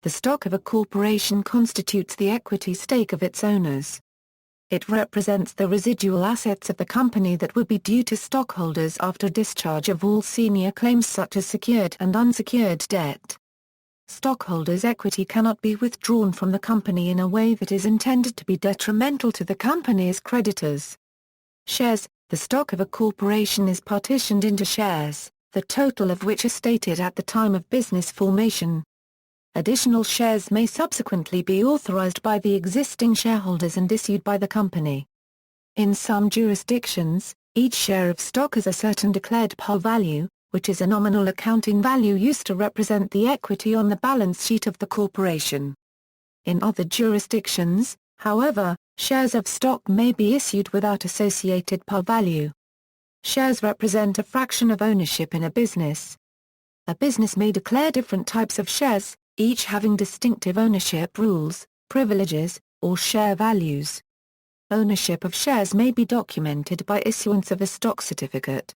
the stock of a corporation constitutes the equity stake of its owners. It represents the residual assets of the company that would be due to stockholders after discharge of all senior claims such as secured and unsecured debt. Stockholders' equity cannot be withdrawn from the company in a way that is intended to be detrimental to the company's creditors. Shares. The stock of a corporation is partitioned into shares, the total of which are stated at the time of business formation. Additional shares may subsequently be authorized by the existing shareholders and issued by the company. In some jurisdictions, each share of stock has a certain declared par value, which is a nominal accounting value used to represent the equity on the balance sheet of the corporation. In other jurisdictions, however, shares of stock may be issued without associated par value. Shares represent a fraction of ownership in a business. A business may declare different types of shares, each having distinctive ownership rules, privileges, or share values. Ownership of shares may be documented by issuance of a stock certificate.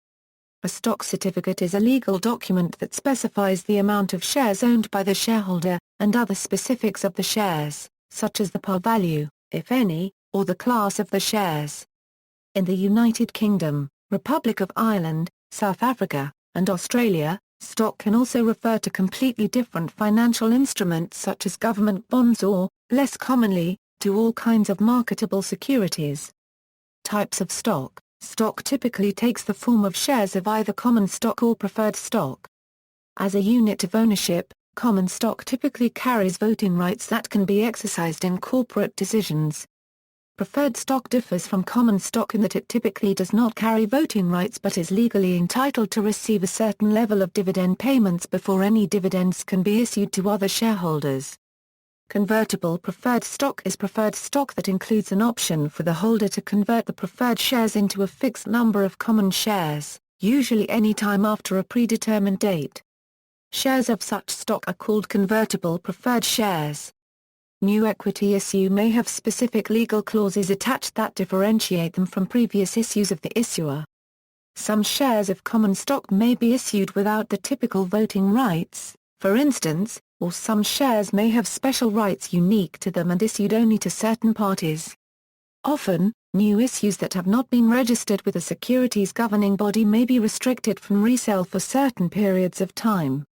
A stock certificate is a legal document that specifies the amount of shares owned by the shareholder, and other specifics of the shares, such as the par value, if any, or the class of the shares. In the United Kingdom, Republic of Ireland, South Africa, and Australia, stock can also refer to completely different financial instruments such as government bonds or, less commonly, to all kinds of marketable securities. Types of stock. Stock typically takes the form of shares of either common stock or preferred stock. As a unit of ownership, common stock typically carries voting rights that can be exercised in corporate decisions. Preferred stock differs from common stock in that it typically does not carry voting rights but is legally entitled to receive a certain level of dividend payments before any dividends can be issued to other shareholders. Convertible preferred stock is preferred stock that includes an option for the holder to convert the preferred shares into a fixed number of common shares, usually any time after a predetermined date. Shares of such stock are called convertible preferred shares. New equity issue may have specific legal clauses attached that differentiate them from previous issues of the issuer. Some shares of common stock may be issued without the typical voting rights, for instance, or some shares may have special rights unique to them and issued only to certain parties. Often, new issues that have not been registered with a securities governing body may be restricted from resale for certain periods of time.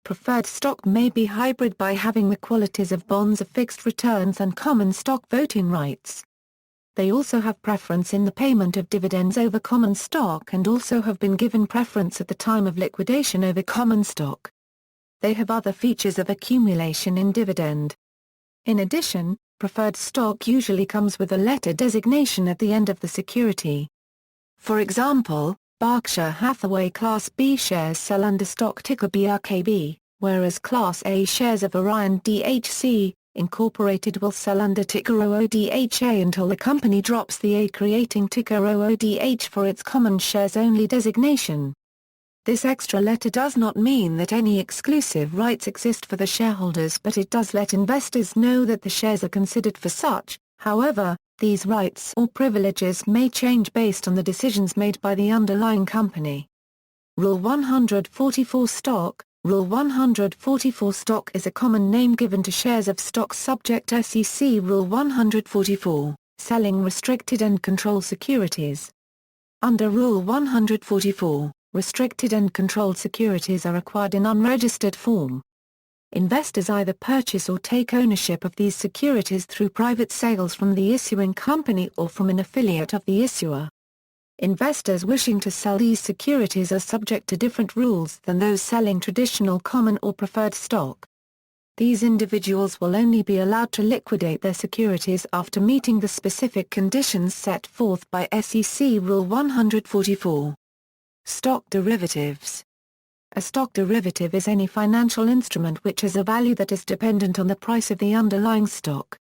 Preferred stock may be hybrid by having the qualities of bonds of fixed returns and common stock voting rights. They also have preference in the payment of dividends over common stock and also have been given preference at the time of liquidation over common stock. They have other features of accumulation in dividend. In addition, preferred stock usually comes with a letter designation at the end of the security. For example, Berkshire Hathaway Class B shares sell under stock ticker BRKB, whereas Class A shares of Orion DHC, Incorporated will sell under ticker OODHA until the company drops the A, creating ticker OODH for its common shares only designation. This extra letter does not mean that any exclusive rights exist for the shareholders, but it does let investors know that the shares are considered for such. However, these rights or privileges may change based on the decisions made by the underlying company. Rule 144 Stock. Rule 144 Stock is a common name given to shares of stock subject SEC Rule 144, selling restricted and controlled securities. Under Rule 144, restricted and controlled securities are acquired in unregistered form. Investors either purchase or take ownership of these securities through private sales from the issuing company or from an affiliate of the issuer. Investors wishing to sell these securities are subject to different rules than those selling traditional common or preferred stock. These individuals will only be allowed to liquidate their securities after meeting the specific conditions set forth by SEC Rule 144. Stock derivatives. A stock derivative is any financial instrument which has a value that is dependent on the price of the underlying stock.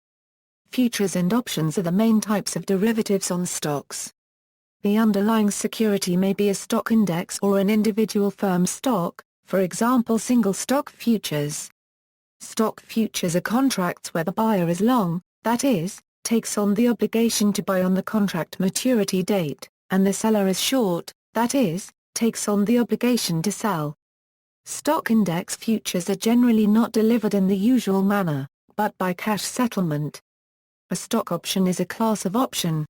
Futures and options are the main types of derivatives on stocks. The underlying security may be a stock index or an individual firm's stock, for example single stock futures. Stock futures are contracts where the buyer is long, that is, takes on the obligation to buy on the contract maturity date, and the seller is short, that is, takes on the obligation to sell. Stock index futures are generally not delivered in the usual manner, but by cash settlement. A stock option is a class of option.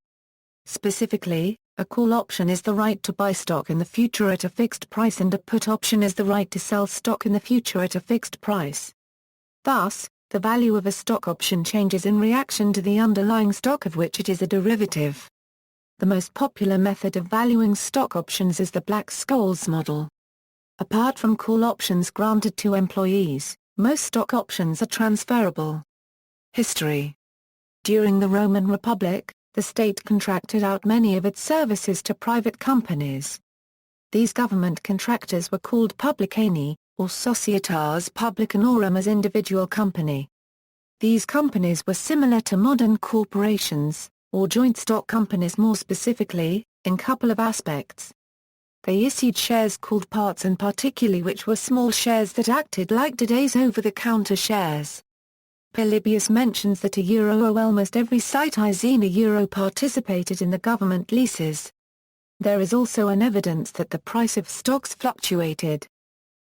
Specifically, a call option is the right to buy stock in the future at a fixed price and a put option is the right to sell stock in the future at a fixed price. Thus, the value of a stock option changes in reaction to the underlying stock of which it is a derivative. The most popular method of valuing stock options is the Black-Scholes model. Apart from call options granted to employees, most stock options are transferable. History. During the Roman Republic, the state contracted out many of its services to private companies. These government contractors were called publicani, or societas publicanorum as individual company. These companies were similar to modern corporations, or joint stock companies more specifically, in couple of aspects. They issued shares called parts and particularly which were small shares that acted like today's over-the-counter shares. Polybius mentions that almost every citizen participated in the government leases. There is also an evidence that the price of stocks fluctuated.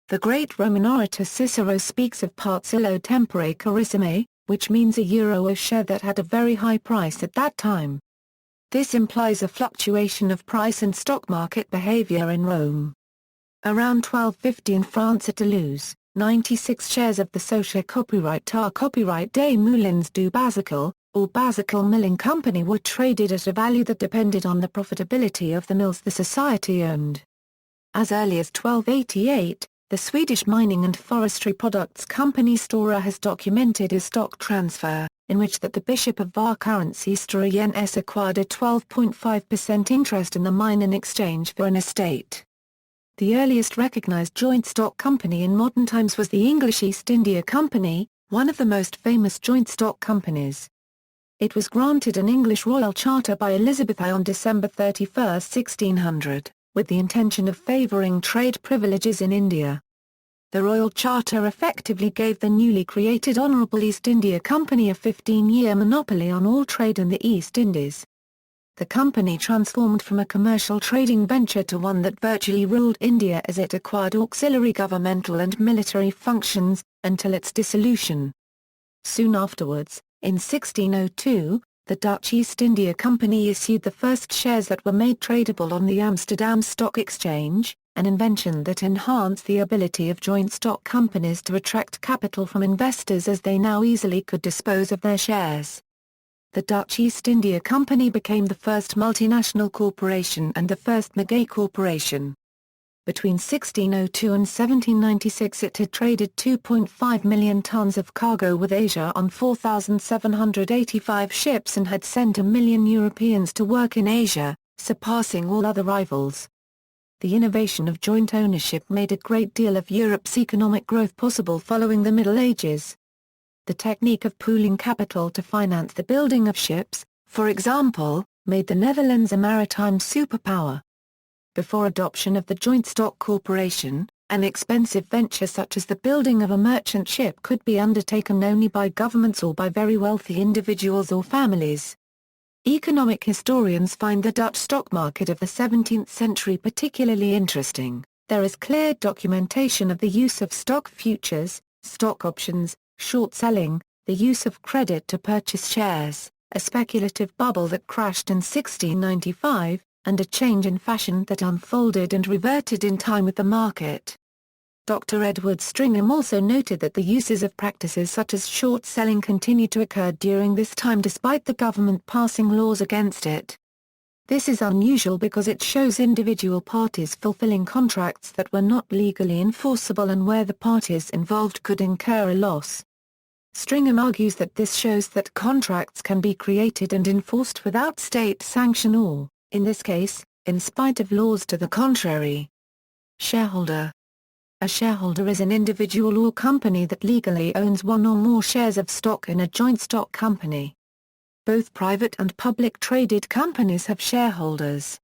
The great Roman orator Cicero speaks of parts tempore carissime, which means a share that had a very high price at that time. This implies a fluctuation of price and stock market behavior in Rome. Around 1250 in France at Toulouse, 96 shares of the Société Copyright des Moulins du Bazacle, or Bazacle Milling Company were traded at a value that depended on the profitability of the mills the society owned. As early as 1288, the Swedish mining and forestry products company Stora has documented a stock transfer, in which that the Bishop of Varkarense Stora acquired a 12.5% interest in the mine in exchange for an estate. The earliest recognized joint stock company in modern times was the English East India Company, one of the most famous joint stock companies. It was granted an English royal charter by Elizabeth I on December 31, 1600, with the intention of favoring trade privileges in India. The royal charter effectively gave the newly created Honourable East India Company a 15-year monopoly on all trade in the East Indies. The company transformed from a commercial trading venture to one that virtually ruled India as it acquired auxiliary governmental and military functions, until its dissolution. Soon afterwards, in 1602, the Dutch East India Company issued the first shares that were made tradable on the Amsterdam Stock Exchange, an invention that enhanced the ability of joint stock companies to attract capital from investors as they now easily could dispose of their shares. The Dutch East India Company became the first multinational corporation and the first mega corporation. Between 1602 and 1796 it had traded 2.5 million tons of cargo with Asia on 4,785 ships and had sent 1 million Europeans to work in Asia, surpassing all other rivals. The innovation of joint ownership made a great deal of Europe's economic growth possible following the Middle Ages. The technique of pooling capital to finance the building of ships, for example, made the Netherlands a maritime superpower. Before adoption of the joint stock corporation, an expensive venture such as the building of a merchant ship could be undertaken only by governments or by very wealthy individuals or families. Economic historians find the Dutch stock market of the 17th century particularly interesting. There is clear documentation of the use of stock futures, stock options, short selling, the use of credit to purchase shares, a speculative bubble that crashed in 1695, and a change in fashion that unfolded and reverted in time with the market. Dr. Edward Stringham also noted that the uses of practices such as short selling continued to occur during this time despite the government passing laws against it. This is unusual because it shows individual parties fulfilling contracts that were not legally enforceable and where the parties involved could incur a loss. Stringham argues that this shows that contracts can be created and enforced without state sanction or, in this case, in spite of laws to the contrary. Shareholder. A shareholder is an individual or company that legally owns one or more shares of stock in a joint stock company. Both private and public traded companies have shareholders.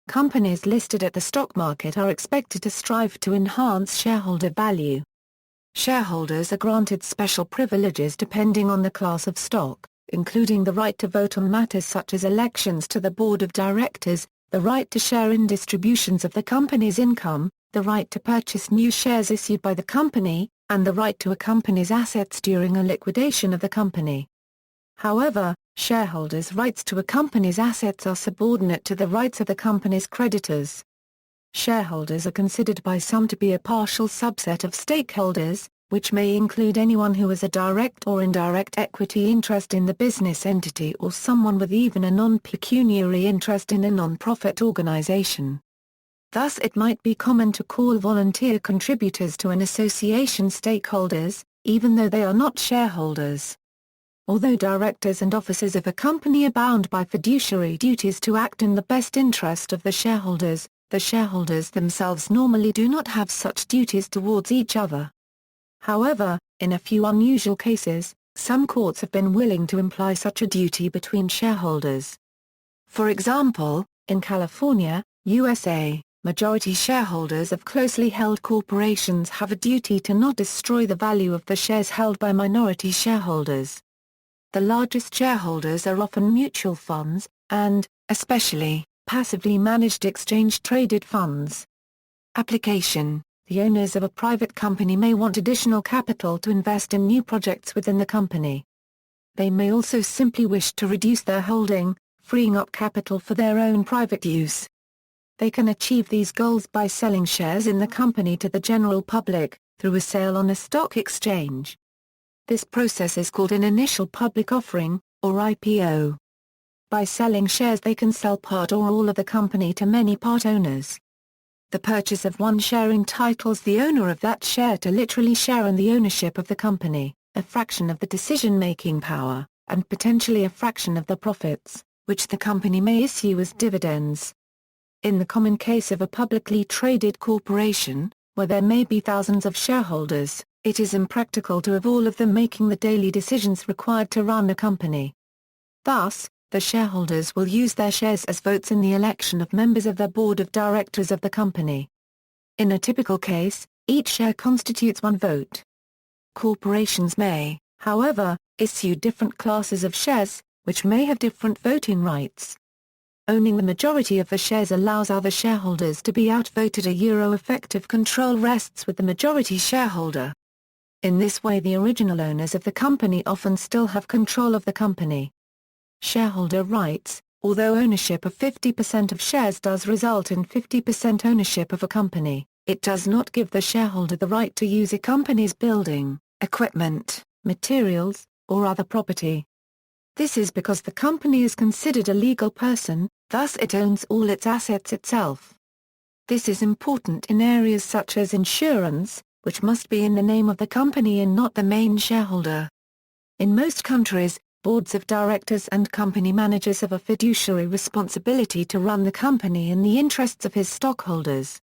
Companies listed at the stock market are expected to strive to enhance shareholder value. Shareholders are granted special privileges depending on the class of stock, including the right to vote on matters such as elections to the board of directors, the right to share in distributions of the company's income, the right to purchase new shares issued by the company, and the right to a company's assets during a liquidation of the company. However, shareholders' rights to a company's assets are subordinate to the rights of the company's creditors. Shareholders are considered by some to be a partial subset of stakeholders, which may include anyone who has a direct or indirect equity interest in the business entity or someone with even a non-pecuniary interest in a non-profit organization. Thus it might be common to call volunteer contributors to an association stakeholders, even though they are not shareholders. Although directors and officers of a company are bound by fiduciary duties to act in the best interest of the shareholders themselves normally do not have such duties towards each other. However, in a few unusual cases, some courts have been willing to imply such a duty between shareholders. For example, in California, USA, majority shareholders of closely held corporations have a duty to not destroy the value of the shares held by minority shareholders. The largest shareholders are often mutual funds, and, especially, passively managed exchange-traded funds. Application: the owners of a private company may want additional capital to invest in new projects within the company. They may also simply wish to reduce their holding, freeing up capital for their own private use. They can achieve these goals by selling shares in the company to the general public, through a sale on a stock exchange. This process is called an initial public offering, or IPO. By selling shares they can sell part or all of the company to many part owners. The purchase of one share entitles the owner of that share to literally share in the ownership of the company, a fraction of the decision-making power, and potentially a fraction of the profits, which the company may issue as dividends. In the common case of a publicly traded corporation, where there may be thousands of shareholders, it is impractical to have all of them making the daily decisions required to run a company. Thus, the shareholders will use their shares as votes in the election of members of the board of directors of the company. In a typical case, each share constitutes one vote. Corporations may, however, issue different classes of shares, which may have different voting rights. Owning the majority of the shares allows other shareholders to be outvoted. Effective control rests with the majority shareholder. In this way the original owners of the company often still have control of the company. Shareholder rights: although ownership of 50% of shares does result in 50% ownership of a company, it does not give the shareholder the right to use a company's building, equipment, materials, or other property. This is because the company is considered a legal person, thus it owns all its assets itself. This is important in areas such as insurance, which must be in the name of the company and not the main shareholder. In most countries, boards of directors and company managers have a fiduciary responsibility to run the company in the interests of his stockholders.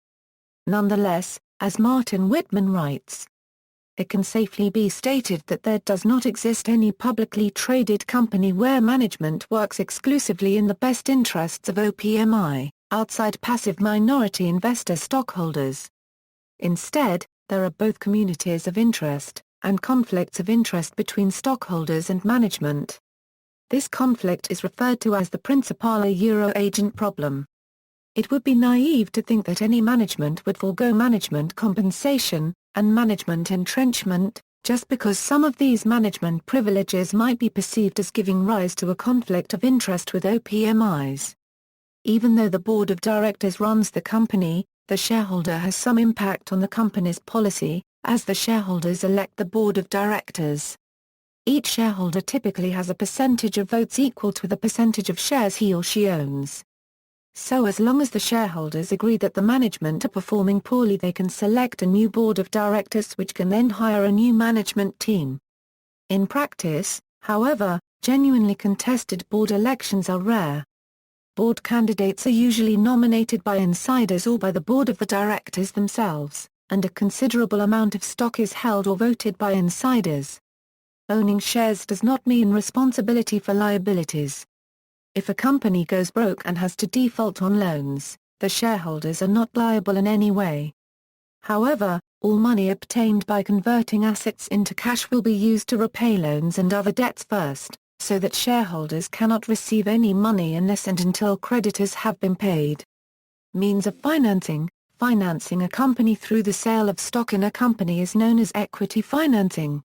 Nonetheless, as Martin Whitman writes, it can safely be stated that there does not exist any publicly traded company where management works exclusively in the best interests of OPMI, outside passive minority investor stockholders. Instead, there are both communities of interest, and conflicts of interest between stockholders and management. This conflict is referred to as the principal-agent problem. It would be naive to think that any management would forego management compensation, and management entrenchment, just because some of these management privileges might be perceived as giving rise to a conflict of interest with OPMIs. Even though the board of directors runs the company, the shareholder has some impact on the company's policy, as the shareholders elect the board of directors. Each shareholder typically has a percentage of votes equal to the percentage of shares he or she owns. So as long as the shareholders agree that the management are performing poorly, they can select a new board of directors which can then hire a new management team. In practice, however, genuinely contested board elections are rare. Board candidates are usually nominated by insiders or by the board of the directors themselves, and a considerable amount of stock is held or voted by insiders. Owning shares does not mean responsibility for liabilities. If a company goes broke and has to default on loans, the shareholders are not liable in any way. However, all money obtained by converting assets into cash will be used to repay loans and other debts first, so that shareholders cannot receive any money unless and until creditors have been paid. Means of financing: Financing a company through the sale of stock in a company is known as equity financing.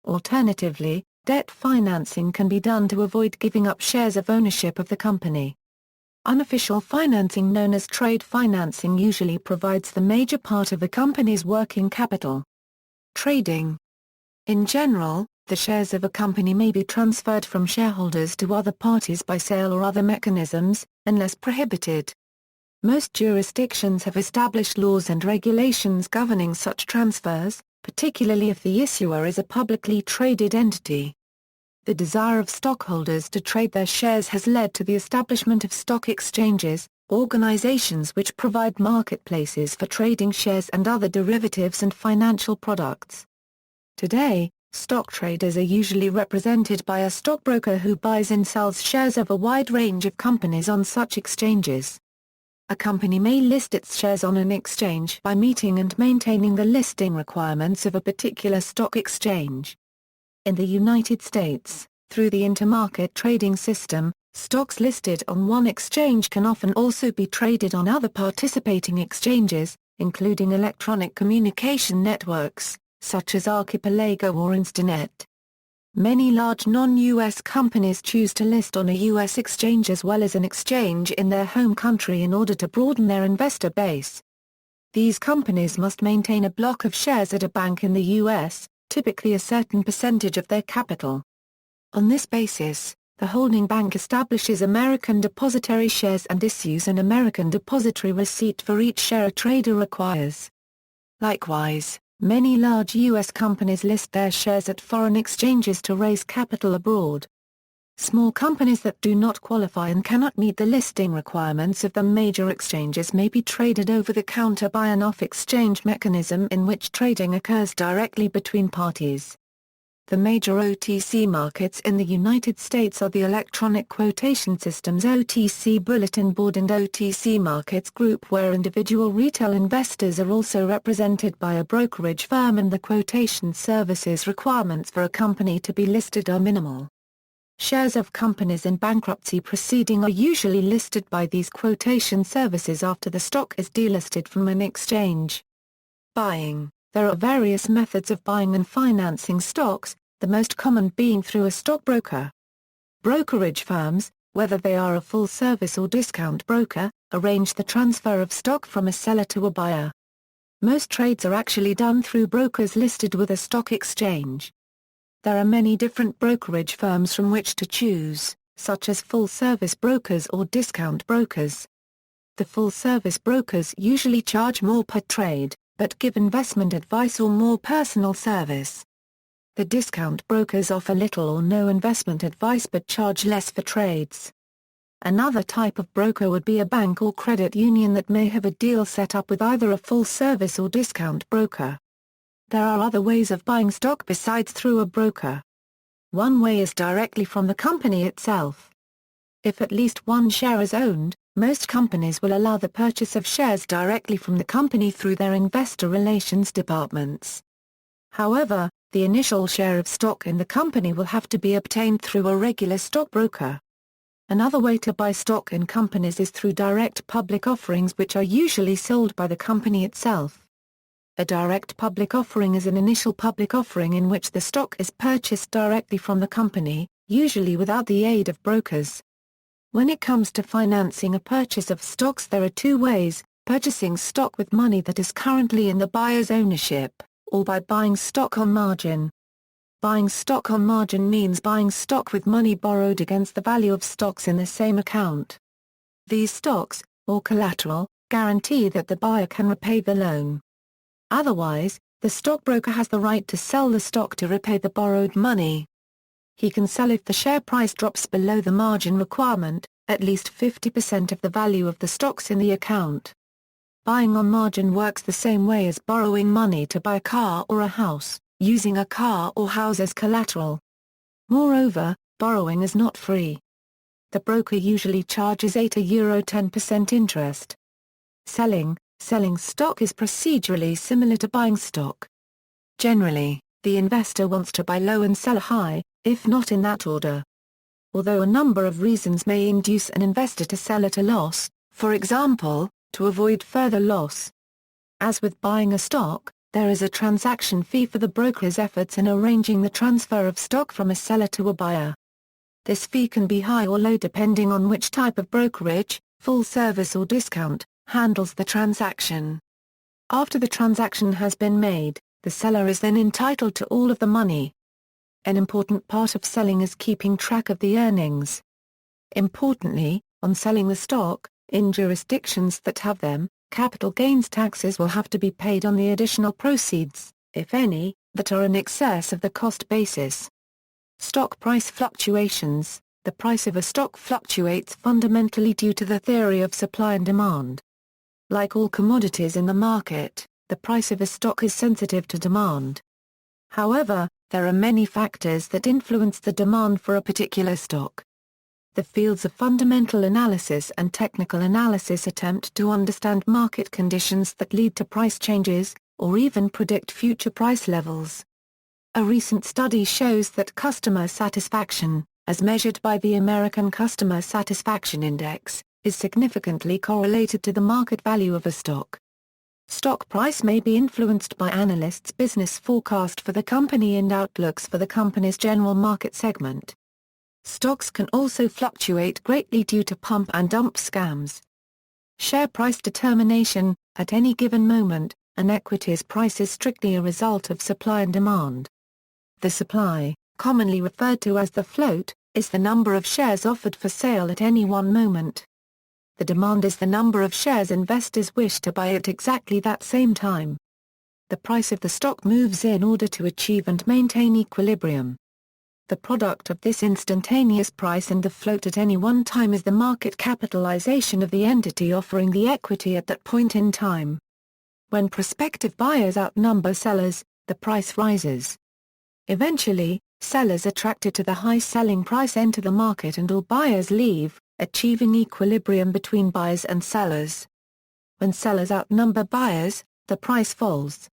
Alternatively, debt financing can be done to avoid giving up shares of ownership of the company. Unofficial financing known as trade financing usually provides the major part of a company's working capital. Trading. In general, the shares of a company may be transferred from shareholders to other parties by sale or other mechanisms, unless prohibited. Most jurisdictions have established laws and regulations governing such transfers, particularly if the issuer is a publicly traded entity. The desire of stockholders to trade their shares has led to the establishment of stock exchanges, organizations which provide marketplaces for trading shares and other derivatives and financial products. Today, stock traders are usually represented by a stockbroker who buys and sells shares of a wide range of companies on such exchanges. A company may list its shares on an exchange by meeting and maintaining the listing requirements of a particular stock exchange. In the United States, through the intermarket trading system, stocks listed on one exchange can often also be traded on other participating exchanges, including electronic communication networks, such as Archipelago or Instinet. Many large non-U.S. companies choose to list on a U.S. exchange as well as an exchange in their home country in order to broaden their investor base. These companies must maintain a block of shares at a bank in the U.S., typically a certain percentage of their capital. On this basis, the holding bank establishes American depository shares and issues an American depository receipt for each share a trader acquires. Likewise, many large U.S. companies list their shares at foreign exchanges to raise capital abroad. Small companies that do not qualify and cannot meet the listing requirements of the major exchanges may be traded over the counter by an off-exchange mechanism in which trading occurs directly between parties. The major OTC markets in the United States are the Electronic Quotation Systems OTC Bulletin Board and OTC Markets Group, where individual retail investors are also represented by a brokerage firm, and the quotation services requirements for a company to be listed are minimal. Shares of companies in bankruptcy proceeding are usually listed by these quotation services after the stock is delisted from an exchange. Buying. There are various methods of buying and financing stocks, the most common being through a stockbroker. Brokerage firms, whether they are a full-service or discount broker, arrange the transfer of stock from a seller to a buyer. Most trades are actually done through brokers listed with a stock exchange. There are many different brokerage firms from which to choose, such as full-service brokers or discount brokers. The full-service brokers usually charge more per trade, but give investment advice or more personal service. The discount brokers offer little or no investment advice but charge less for trades. Another type of broker would be a bank or credit union that may have a deal set up with either a full-service or discount broker. There are other ways of buying stock besides through a broker. One way is directly from the company itself. If at least one share is owned, most companies will allow the purchase of shares directly from the company through their investor relations departments. However, the initial share of stock in the company will have to be obtained through a regular stockbroker. Another way to buy stock in companies is through direct public offerings, which are usually sold by the company itself. A direct public offering is an initial public offering in which the stock is purchased directly from the company, usually without the aid of brokers. When it comes to financing a purchase of stocks, there are two ways: purchasing stock with money that is currently in the buyer's ownership, or by buying stock on margin. Buying stock on margin means buying stock with money borrowed against the value of stocks in the same account. These stocks, or collateral, guarantee that the buyer can repay the loan. Otherwise, the stockbroker has the right to sell the stock to repay the borrowed money. He can sell if the share price drops below the margin requirement, at least 50% of the value of the stocks in the account. Buying on margin works the same way as borrowing money to buy a car or a house, using a car or house as collateral. Moreover, borrowing is not free. The broker usually charges €8 interest. Selling stock is procedurally similar to buying stock. Generally, the investor wants to buy low and sell high, if not in that order. Although a number of reasons may induce an investor to sell at a loss, for example, to avoid further loss, As with buying a stock, there is a transaction fee for the broker's efforts in arranging the transfer of stock from a seller to a buyer. This fee can be high or low depending on which type of brokerage, full service or discount, handles the transaction. After the transaction has been made, the seller is then entitled to all of the money. An important part of selling is keeping track of the earnings. Importantly, on selling the stock, in jurisdictions that have them, capital gains taxes will have to be paid on the additional proceeds, if any, that are in excess of the cost basis. Stock price fluctuations. The price of a stock fluctuates fundamentally due to the theory of supply and demand. Like all commodities in the market, the price of a stock is sensitive to demand. However, there are many factors that influence the demand for a particular stock. The fields of fundamental analysis and technical analysis attempt to understand market conditions that lead to price changes, or even predict future price levels. A recent study shows that customer satisfaction, as measured by the American Customer Satisfaction Index, is significantly correlated to the market value of a stock. Stock price may be influenced by analysts' business forecast for the company and outlooks for the company's general market segment. Stocks can also fluctuate greatly due to pump and dump scams. Share price determination. At any given moment, an equity's price is strictly a result of supply and demand. The supply, commonly referred to as the float, is the number of shares offered for sale at any one moment. The demand is the number of shares investors wish to buy at exactly that same time. The price of the stock moves in order to achieve and maintain equilibrium. The product of this instantaneous price and the float at any one time is the market capitalization of the entity offering the equity at that point in time. When prospective buyers outnumber sellers, the price rises. Eventually, sellers attracted to the high selling price enter the market and all buyers leave, achieving equilibrium between buyers and sellers. When sellers outnumber buyers, the price falls.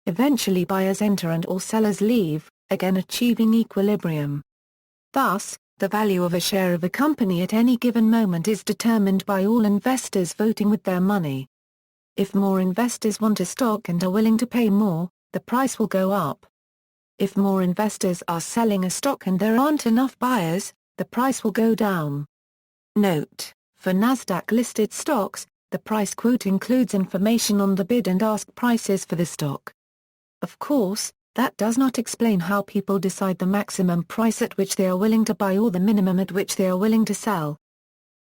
Eventually buyers enter and all sellers leave, again achieving equilibrium. Thus, the value of a share of a company at any given moment is determined by all investors voting with their money. If more investors want a stock and are willing to pay more, the price will go up. If more investors are selling a stock and there aren't enough buyers, the price will go down. Note: for Nasdaq-listed stocks, the price quote includes information on the bid and ask prices for the stock. Of course, that does not explain how people decide the maximum price at which they are willing to buy or the minimum at which they are willing to sell.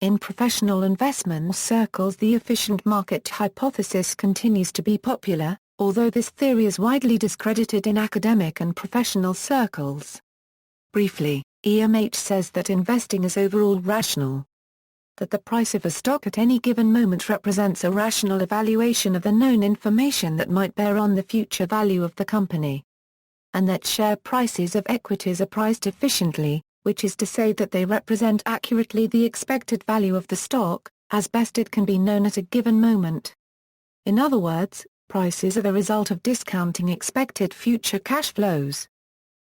In professional investment circles, the efficient market hypothesis continues to be popular, although this theory is widely discredited in academic and professional circles. Briefly, EMH says that investing is overall rational. That the price of a stock at any given moment represents a rational evaluation of the known information that might bear on the future value of the company. And that share prices of equities are priced efficiently, which is to say that they represent accurately the expected value of the stock, as best it can be known at a given moment. In other words, prices are the result of discounting expected future cash flows.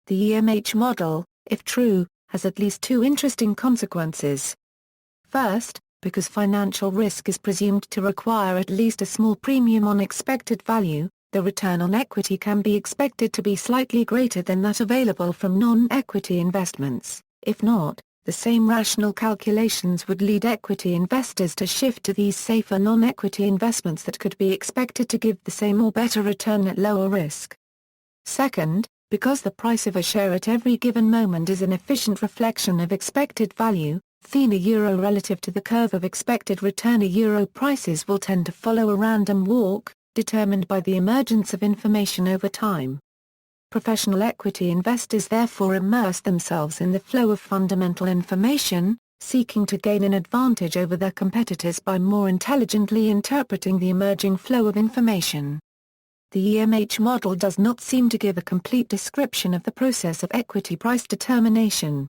The EMH model, if true, has at least two interesting consequences. First, because financial risk is presumed to require at least a small premium on expected value, the return on equity can be expected to be slightly greater than that available from non-equity investments. If not, the same rational calculations would lead equity investors to shift to these safer non-equity investments that could be expected to give the same or better return at lower risk. Second, because the price of a share at every given moment is an efficient reflection of expected value, theta euro relative to the curve of expected return euro prices will tend to follow a random walk, determined by the emergence of information over time. Professional equity investors therefore immerse themselves in the flow of fundamental information, seeking to gain an advantage over their competitors by more intelligently interpreting the emerging flow of information. The EMH model does not seem to give a complete description of the process of equity price determination.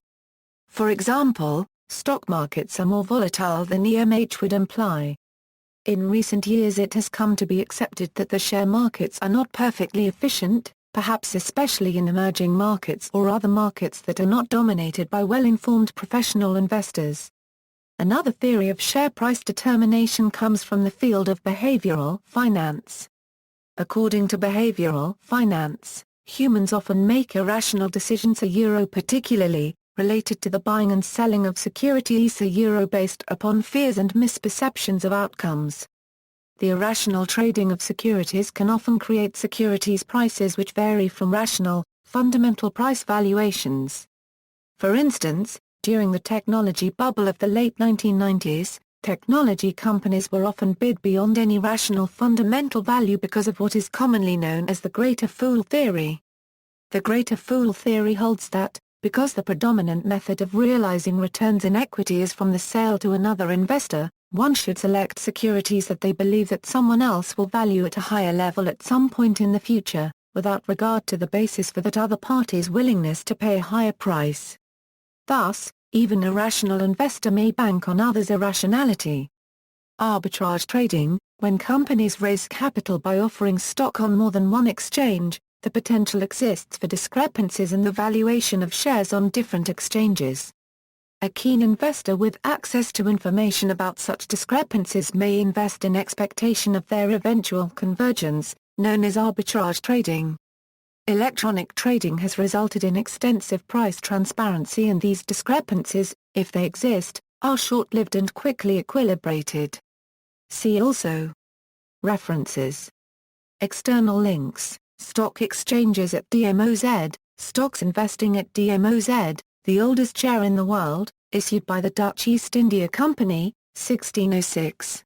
For example, stock markets are more volatile than EMH would imply. In recent years it has come to be accepted that the share markets are not perfectly efficient, perhaps especially in emerging markets or other markets that are not dominated by well-informed professional investors. Another theory of share price determination comes from the field of behavioral finance. According to behavioral finance, humans often make irrational decisions particularly related to the buying and selling of securities based upon fears and misperceptions of outcomes. The irrational trading of securities can often create securities prices which vary from rational, fundamental price valuations. For instance, during the technology bubble of the late 1990s, technology companies were often bid beyond any rational fundamental value because of what is commonly known as the greater fool theory. The greater fool theory holds that, because the predominant method of realizing returns in equity is from the sale to another investor, one should select securities that they believe that someone else will value at a higher level at some point in the future, without regard to the basis for that other party's willingness to pay a higher price. Thus, even a rational investor may bank on others' irrationality. Arbitrage trading: when companies raise capital by offering stock on more than one exchange, the potential exists for discrepancies in the valuation of shares on different exchanges. A keen investor with access to information about such discrepancies may invest in expectation of their eventual convergence, known as arbitrage trading. Electronic trading has resulted in extensive price transparency, and these discrepancies, if they exist, are short-lived and quickly equilibrated. See also. References. External links: Stock exchanges at DMOZ, Stocks investing at DMOZ, the oldest share in the world, issued by the Dutch East India Company, 1606.